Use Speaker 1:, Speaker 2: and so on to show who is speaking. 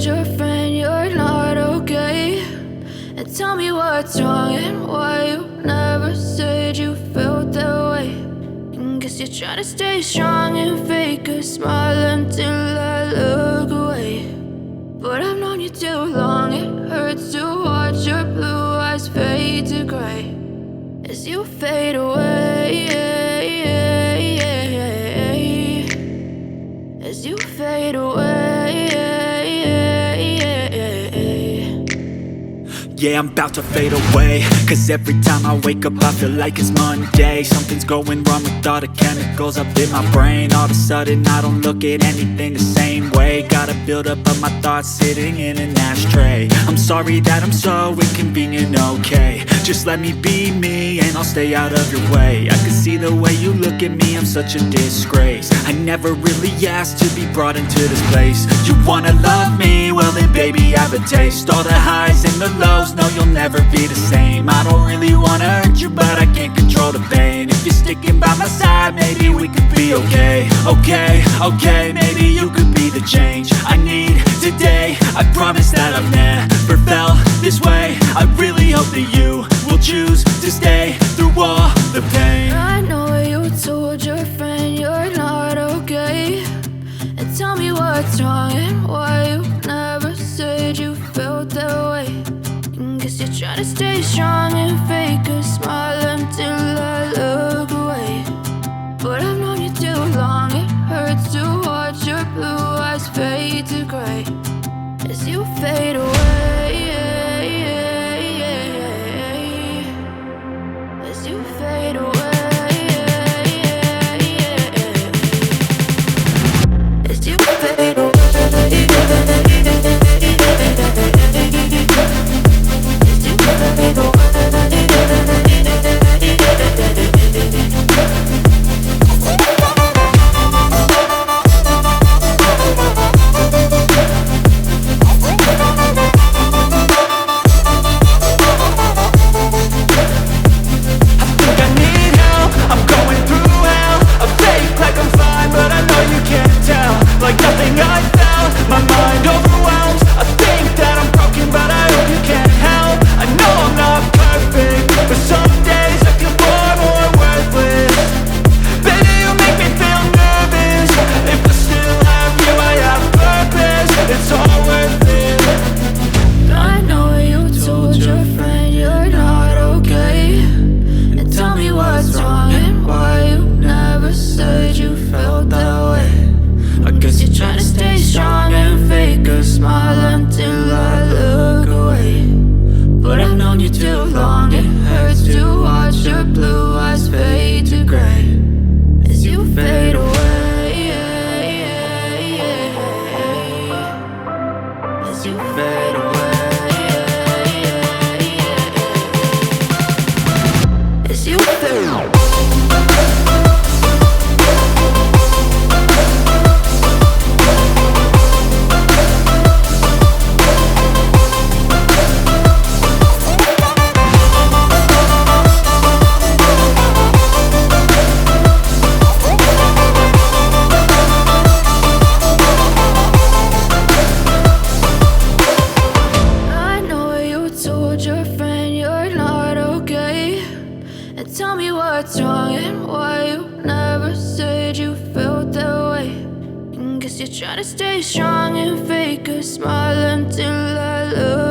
Speaker 1: your friend you're not okay, and tell me what's wrong and why you never said you felt that way. And guess you're trying to stay strong and fake a smile until I look away. But I've known you too long, it hurts to watch your blue eyes fade to gray as you fade away, as you fade away.
Speaker 2: Yeah, I'm about to fade away, cause every time I wake up I feel like it's Monday. Something's going wrong with all the chemicals up in my brain. All of a sudden I don't look at anything the same way. Gotta build up of my thoughts sitting in an ashtray. I'm sorry that I'm so inconvenient, okay. Just let me be me and I'll stay out of your way. I can see the way you look at me, I'm such a disgrace. I never really asked to be brought into this place. You wanna love me? Well then baby I have a taste. All the highs and the lows, no you'll never be the same. I don't really wanna hurt you but I can't control the pain. If you're sticking by my side maybe we could be okay. Okay, maybe you could be the change I need today. I promise that I've never felt this way. I really hope that you will choose to stay through all the pain.
Speaker 1: I know you told your friend you're not okay, and tell me what's wrong and why you never said you felt that way. And guess you're trying to stay strong and fake a smile until I look away. But I've known you too long, it hurts to watch your blue eyes fade to gray as you fade away, as you fade away, as you fade away.
Speaker 2: Like nothing I felt, my mind overwhelmed. I think that I'm broken, but I hope you can't help. I know I'm not perfect, but some days I feel far more worthless. Baby, you make me feel nervous. If I still have you, I have purpose. It's all worth it.
Speaker 1: I know you told your friend you're not okay, and tell me what's wrong and why you never said you felt that way. I guess you're trying to stay strong and fake a smile until I look away. But I've known you too long, it hurts to watch your blue eyes fade to gray as you fade away, as you fade away, as you fade away. Tell me what's wrong and why you never said you felt that way. And guess you're trying to stay strong and fake a smile until I look